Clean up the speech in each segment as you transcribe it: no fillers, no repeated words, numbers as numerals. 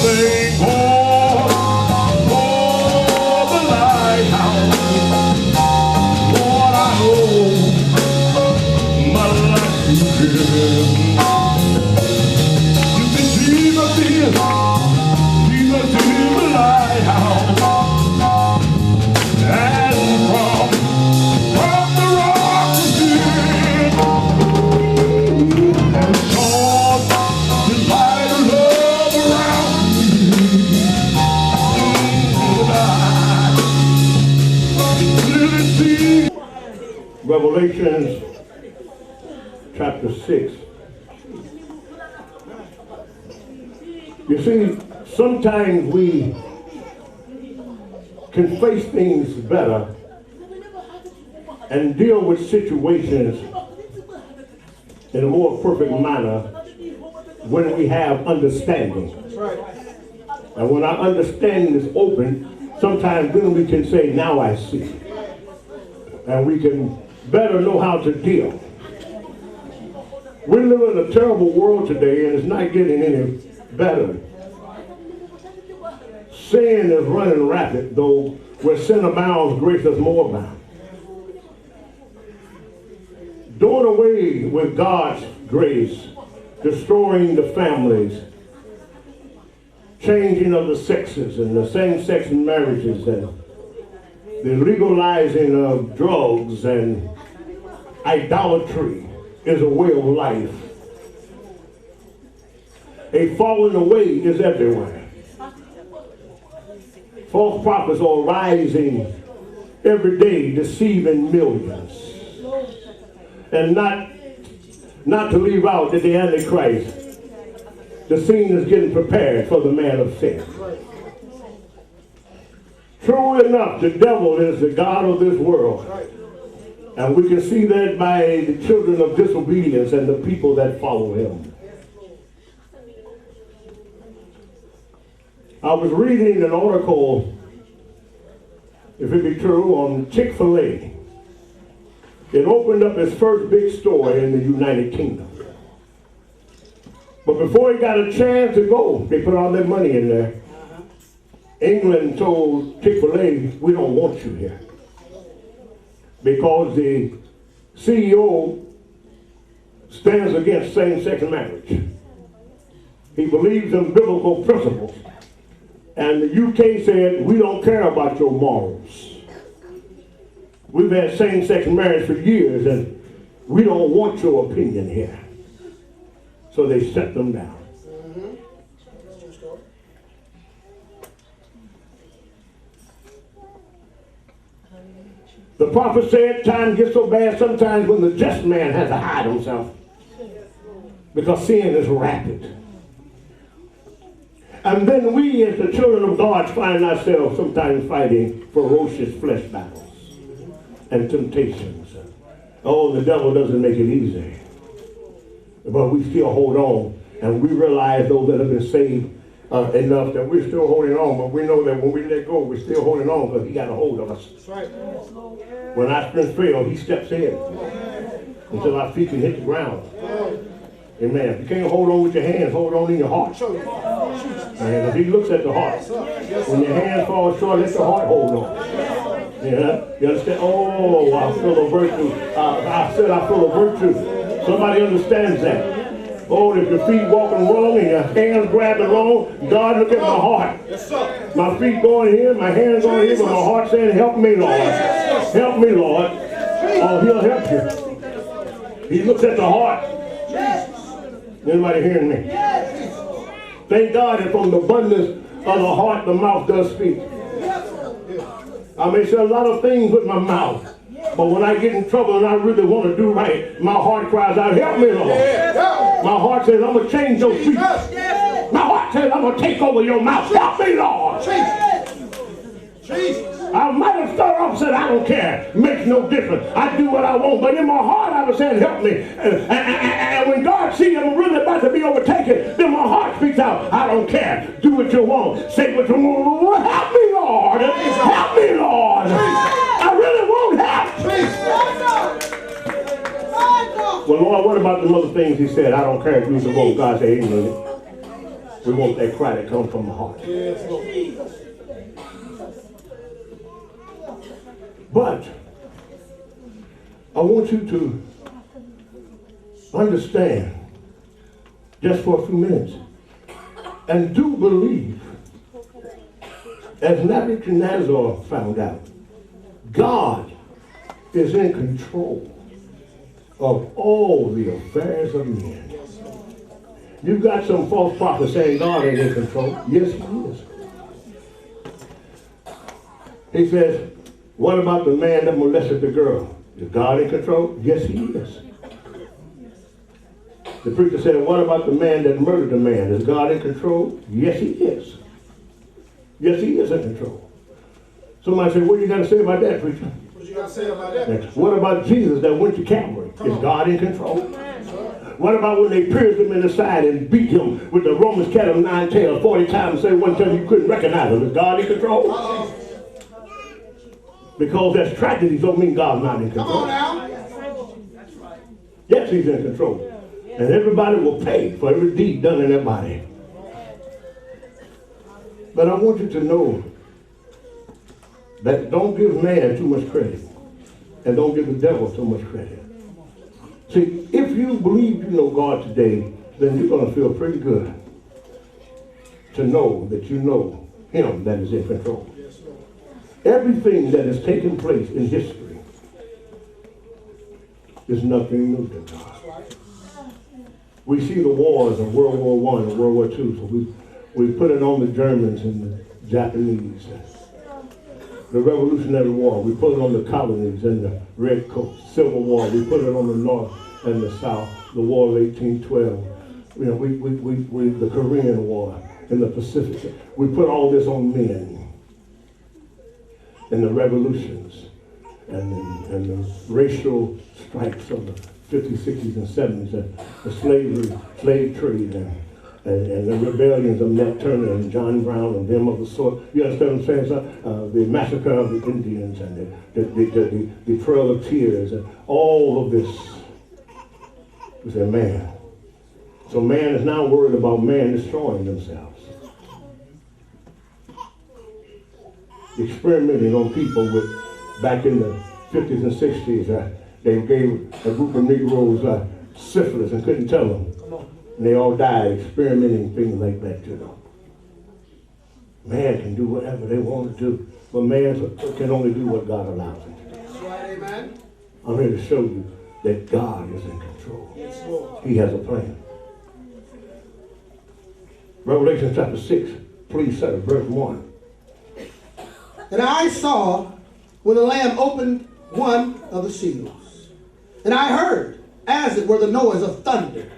thank God for the lighthouse. Lord, I owe my life to Him. You can Jesus is the lighthouse, and from the rock to Him, and shone His light of love around me. Revelation chapter 6. You see, sometimes we can face things better and deal with situations in a more perfect manner when we have understanding. And when our understanding is open, sometimes then we can say, now I see. And we can better know how to deal. We live in a terrible world today, and it's not getting any better. Sin is running rapid, though where sin abounds, grace is more abound. Doing away with God's grace, destroying the families, changing of the sexes and the same-sex marriages, and the legalizing of drugs and idolatry is a way of life. A falling away is everywhere. False prophets are rising every day, deceiving millions. And not to leave out that the Antichrist, the scene is getting prepared for the man of sin. True enough, the devil is the god of this world. And we can see that by the children of disobedience and the people that follow him. I was reading an article, if it be true, on Chick-fil-A. It opened up its first big store in the United Kingdom. But before it got a chance to go, they put all their money in there. England told Chick-fil-A, we don't want you here. Because the CEO stands against same-sex marriage. He believes in biblical principles. And the UK said, we don't care about your morals. We've had same-sex marriage for years, and we don't want your opinion here. So they shut them down. The prophet said time gets so bad sometimes when the just man has to hide himself. Because sin is rapid. And then we as the children of God find ourselves sometimes fighting ferocious flesh battles and temptations. Oh, the devil doesn't make it easy. But we still hold on. And we realize those that have been saved enough that we're still holding on. But we know that when we let go, we're still holding on because he got a hold of us. That's right. When our strength fails, he steps in until our feet can hit the ground. Amen. If you can't hold on with your hands, hold on in your heart. And if he looks at the heart, when your hands fall short, let the heart hold on. Yeah, you understand? Oh, I feel a virtue. I said I feel a virtue. Somebody understands that. Oh, if your feet walking wrong and your hands grabbing wrong, God, look at my heart. My feet going here, my hands going here, but my heart saying, help me, Lord. Help me, Lord. Oh, he'll help you. He looks at the heart. Anybody hearing me? Thank God that from the abundance of the heart, the mouth does speak. I may say a lot of things with my mouth, but when I get in trouble and I really want to do right, my heart cries out, help me, Lord. My heart says, I'm going to change your feet. My heart says, I'm going to take over your mouth. Help me, Lord. I might have started off and said, I don't care. It makes no difference. I do what I want. But in my heart, I was saying, help me. And when God sees I'm really about to be overtaken, then my heart speaks out, I don't care. Do what you want. Say what you want. Help me, Lord. Help me, Lord. I really want help. Well, Lord, what about the other things he said? I don't care. Do the vote. God said, amen. We want that cry that comes from the heart. But I want you to understand just for a few minutes and do believe, as Nebuchadnezzar found out, God is in control of all the affairs of men. You've got some false prophets saying God ain't in control. Yes, he is. He says, what about the man that molested the girl? Is God in control? Yes, he is. The preacher said, what about the man that murdered the man? Is God in control? Yes, he is. Yes, he is in control. Somebody said, what do you got to say about that, preacher? What you got to say about that? Next. What about Jesus that went to Calvary? Is God in control? What about when they pierced him in the side and beat him with the Roman cat of 9 tails 40 times and say one time you couldn't recognize him? Is God in control? Because that's tragedy don't mean God's not in control. Come on now. Yes, he's in control. And everybody will pay for every deed done in their body. But I want you to know that don't give man too much credit. And don't give the devil too much credit. See, if you believe you know God today, then you're going to feel pretty good to know that you know him that is in control. Everything that has taken place in history is nothing new to God. We see the wars of World War I and World War II, so we put it on the Germans and the Japanese. The Revolutionary War, we put it on the colonies and the Redcoats. Civil War, we put it on the North and the South. The War of 1812. You know, we the Korean War in the Pacific. We put all this on men. And the revolutions and the racial strikes of the 50s, 60s, and 70s, and the slave trade, and the rebellions of Nat Turner and John Brown and them of the sort. You understand what I'm saying, sir? The massacre of the Indians and the Trail of Tears and all of this. We say, man. So man is now worried about man destroying themselves. Experimenting on people with, back in the 50s and 60s, they gave a group of Negroes syphilis and couldn't tell them. And they all died experimenting things like that to them. Man can do whatever they want to do, but man can only do what God allows him to do. Amen. I'm here to show you that God is in control. He has a plan. Revelation chapter 6, please sir, verse 1. And I saw when the Lamb opened one of the seals. And I heard, as it were the noise of thunder,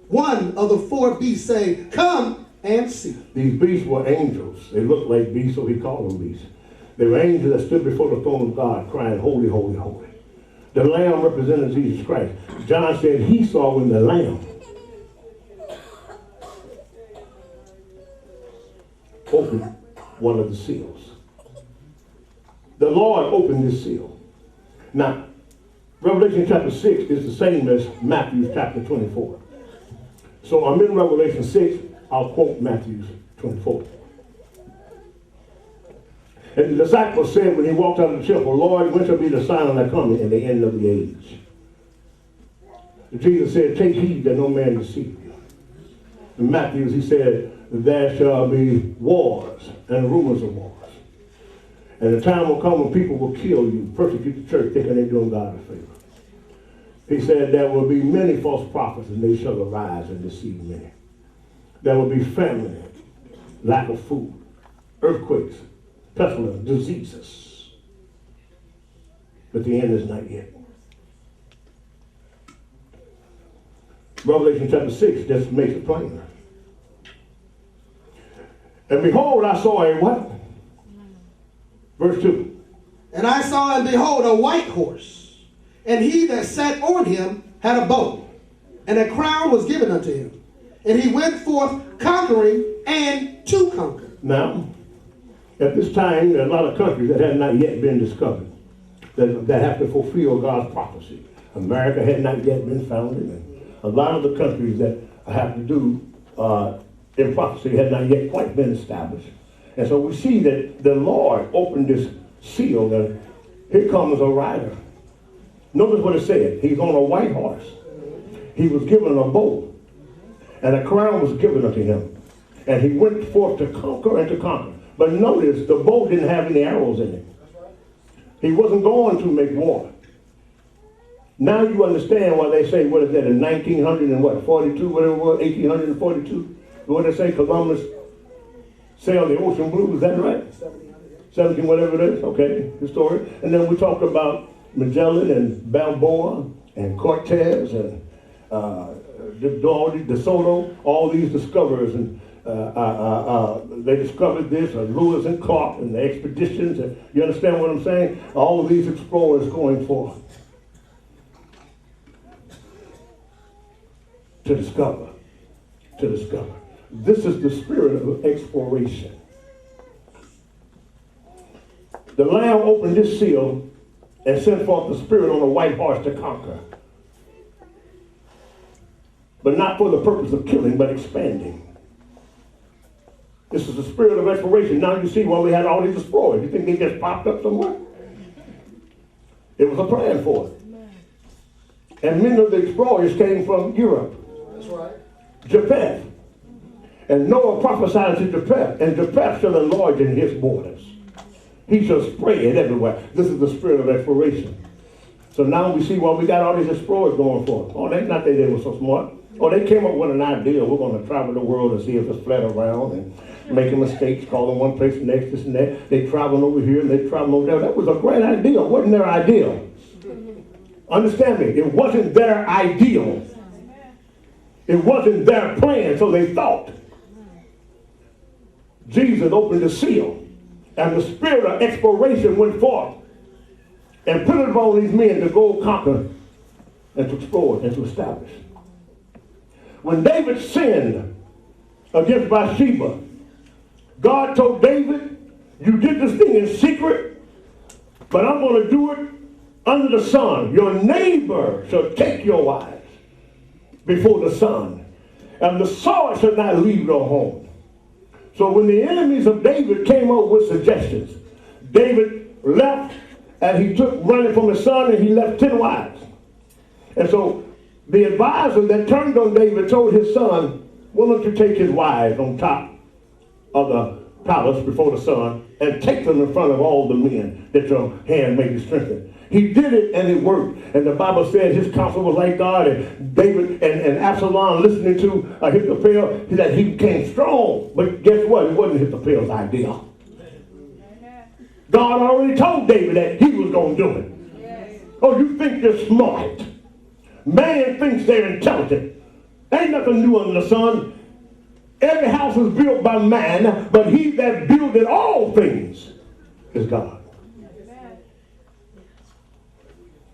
one of the 4 beasts say, come and see. These beasts were angels. They looked like beasts, so he called them beasts. They were angels that stood before the throne of God, crying, holy, holy, holy. The Lamb represented Jesus Christ. John said he saw when the Lamb opened one of the seals. The Lord opened this seal. Now, Revelation chapter 6 is the same as Matthew chapter 24. So I'm in Revelation 6, I'll quote Matthew 24. And the disciples said when he walked out of the temple, Lord, when shall be the sign of thy coming and the end of the age? And Jesus said, take heed that no man deceive you. In Matthew, he said, there shall be wars and rumors of wars. And the time will come when people will kill you, persecute the church, thinking they're doing God a favor. He said there will be many false prophets, and they shall arise and deceive many. There will be famine, lack of food, earthquakes, pestilence, diseases. But the end is not yet. Revelation chapter 6 just makes it plainer. And behold, I saw a what? Verse 2. And I saw and behold a white horse, and he that sat on him had a bow, and a crown was given unto him. And he went forth conquering and to conquer. Now, at this time, there are a lot of countries that have not yet been discovered, that have to fulfill God's prophecy. America had not yet been founded, and a lot of the countries that have to do in prophecy had not yet quite been established. And so we see that the Lord opened this seal, and here comes a rider. Notice what it said. He's on a white horse. He was given a bow, and a crown was given unto him. And he went forth to conquer and to conquer. But notice, the bow didn't have any arrows in it. He wasn't going to make war. Now you understand why they say, what is that, in 1942, whatever it was, 1842? What did they say, Columbus sailed the ocean blue, is that right? 17, whatever it is, okay, the story. And then we talked about Magellan and Balboa and Cortez and De Soto, all these discoverers, and they discovered this, Lewis and Clark and the expeditions, and you understand what I'm saying? All of these explorers going forth to discover. This is the spirit of exploration. The Lamb opened this seal and sent forth the Spirit on a white horse to conquer. But not for the purpose of killing, but expanding. This is the spirit of exploration. Now you see why we had all these explorers. You think they just popped up somewhere? It was a plan for it. And many of the explorers came from Europe. That's right. Japheth. And Noah prophesied to Japheth, and Japheth shall enlarge in his borders. He shall spread everywhere. This is the spirit of exploration. So now we see why we got all these explorers going for it. Oh, not that they were so smart. Oh, they came up with an idea. We're going to travel the world and see if it's flat around and making mistakes, calling one place the next, this and that. They traveling over here and they traveling over there. That was a great idea. It wasn't their ideal. Understand me. It wasn't their ideal. It wasn't their plan, so they thought. Jesus opened the seal, and the spirit of exploration went forth and put it upon these men to go conquer and to explore and to establish. When David sinned against Bathsheba, God told David, you did this thing in secret, but I'm going to do it under the sun. Your neighbor shall take your wives before the sun, and the sword shall not leave your home. So when the enemies of David came up with suggestions, David left, and he took running from his son, and he left 10 wives. And so the advisor that turned on David told his son, why don't you take his wives on top of the palace before the sun and take them in front of all the men that your hand may be strengthened. He did it, and it worked. And the Bible said his counsel was like God, and David and Absalom listening to Ahithophel, that he became strong. But guess what? It wasn't Ahithophel's idea. God already told David that he was going to do it. Oh, you think you're smart. Man thinks they're intelligent. Ain't nothing new under the sun. Every house is built by man, but he that builded all things is God.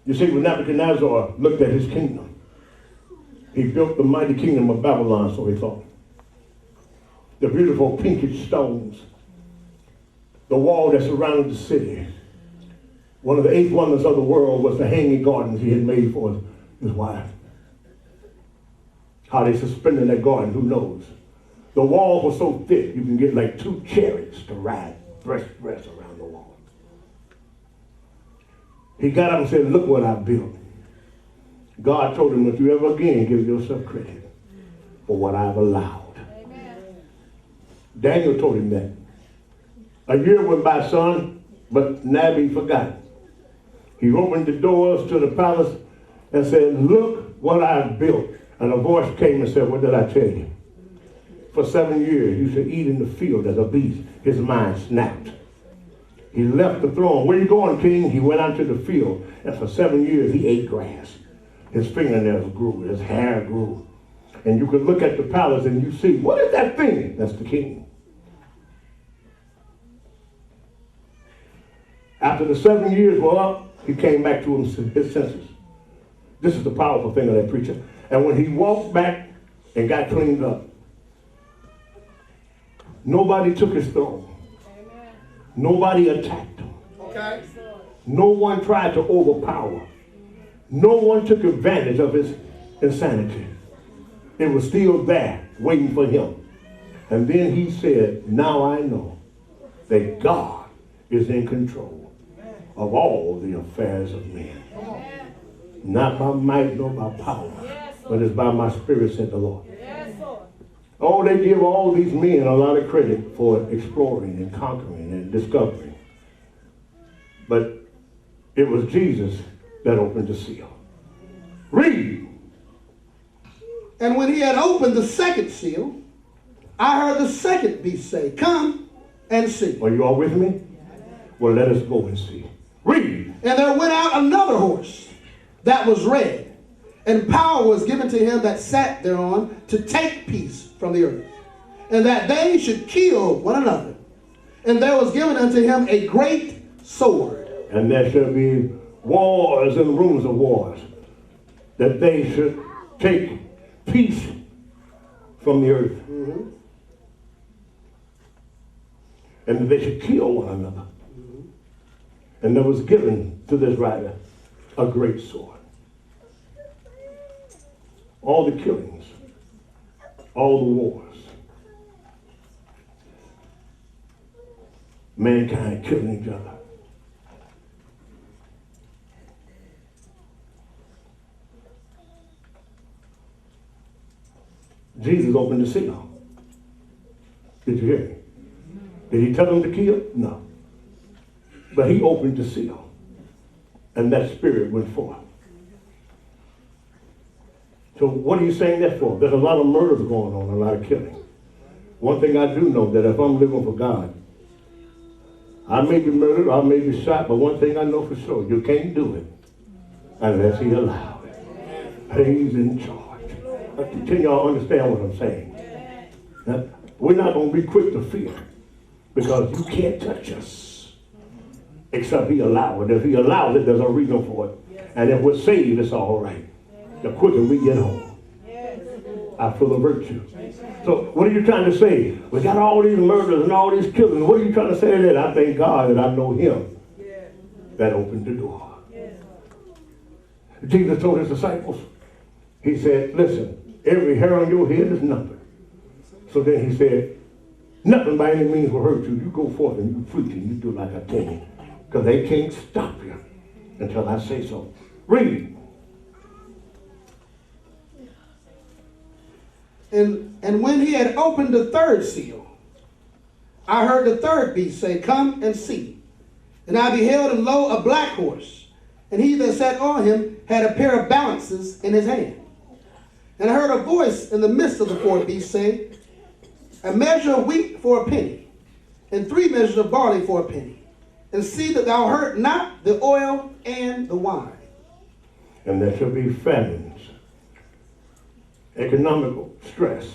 You see, when Nebuchadnezzar looked at his kingdom, he built the mighty kingdom of Babylon, so he thought. The beautiful pinkish stones, the wall that surrounded the city. One of the 8 wonders of the world was the hanging gardens he had made for his wife. How they suspended that garden, who knows? The wall was so thick, you can get like 2 chariots to ride breast around the wall. He got up and said, look what I built. God told him, if you ever again give yourself credit for what I've allowed. Amen. Daniel told him that. A year went by, son, but Nabi forgot. He opened the doors to the palace and said, look what I've built. And a voice came and said, what did I tell you? For 7 years you should eat in the field as a beast. His mind snapped. He left the throne. Where you going, king? He went out to the field. And for 7 years, he ate grass. His fingernails grew. His hair grew. And you could look at the palace and you see, what is that thing? That's the king. After the 7 years were up, he came back to his senses. This is the powerful thing of that preacher. And when he walked back and got cleaned up, nobody took his throne. Nobody attacked him. Okay. No one tried to overpower. No one took advantage of his insanity. It was still there, waiting for him. And then he said, now I know that God is in control of all the affairs of men. Not by might nor by power, but it's by my spirit, said the Lord. Oh, they give all these men a lot of credit for exploring and conquering and discovering. But it was Jesus that opened the seal. Read. And when he had opened the second seal, I heard the second beast say, come and see. Are you all with me? Well, let us go and see. Read. And there went out another horse that was red, and power was given to him that sat thereon to take peace from the earth, and that they should kill one another. And there was given unto him a great sword. And there shall be wars and rumors of wars, that they should take peace from the earth. Mm-hmm. And that they should kill one another. Mm-hmm. And there was given to this rider a great sword. All the killings, all the wars, mankind killing each other. Jesus opened the seal. Did you hear me? Did he tell them to kill? No. But he opened the seal. And that spirit went forth. So what are you saying that for? There's a lot of murders going on, a lot of killing. One thing I do know, that if I'm living for God, I may be murdered, I may be shot, but one thing I know for sure, you can't do it unless he allows it. He's in charge. Can y'all understand what I'm saying? Now, we're not going to be quick to fear, because you can't touch us except he allows it. If he allows it, there's a reason for it. And if we're saved, it's all right. The quicker we get home, I feel the virtue. So what are you trying to say? We got all these murders and all these killings. What are you trying to say to that? I thank God that I know him that opened the door. Jesus told his disciples, he said, listen, every hair on your head is numbered. So then he said, nothing by any means will hurt you. You go forth and you preach and you do like I tell you. Because they can't stop you until I say so. Read. And when he had opened the third seal, I heard the third beast say, come and see. And I beheld, and lo, a black horse. And he that sat on him had a pair of balances in his hand. And I heard a voice in the midst of the four beasts say, a measure of wheat for a penny, and 3 measures of barley for a penny. And see that thou hurt not the oil and the wine. And there shall be famines, economical stress,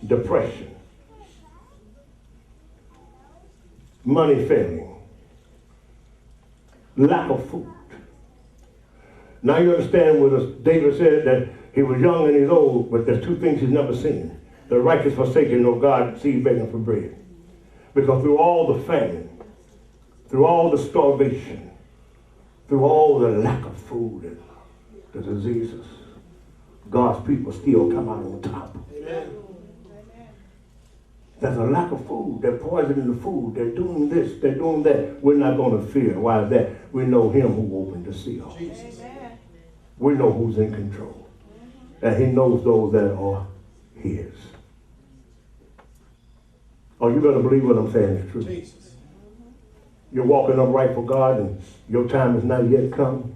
depression, money failing, lack of food. Now you understand what David said, that he was young and he's old, but there's 2 things he's never seen. The righteous forsaken, nor God seed begging for bread. Because through all the famine, through all the starvation, through all the lack of food and the diseases, God's people still come out on top. Amen. There's a lack of food. They're poisoning the food. They're doing this. They're doing that. We're not going to fear. Why is that? We know him who opened the seal. Jesus. We know who's in control. And he knows those that are his. Oh, you better believe what I'm saying is true. Jesus. You're walking upright for God and your time has not yet come.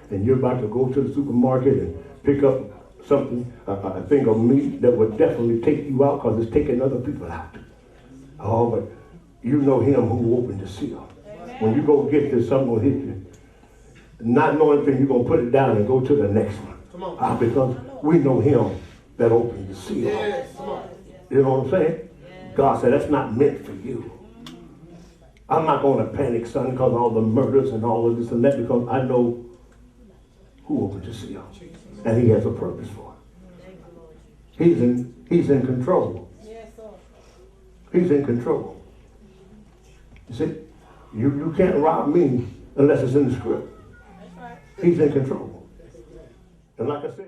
And you're about to go to the supermarket and pick up something, a thing of meat that would definitely take you out because it's taking other people out. Oh, but you know him who opened the seal. Amen. When you go get this, something will hit you. Not knowing anything, you're going to put it down and go to the next one. Come on. Because we know him that opened the seal. Yes. Come on. You know what I'm saying? Yes. God said, that's not meant for you. I'm not going to panic, son, because of all the murders and all of this and that, because I know who opened the seal. And he has a purpose for it. He's in control. He's in control. You see, you can't rob me unless it's in the script. He's in control. And like I said,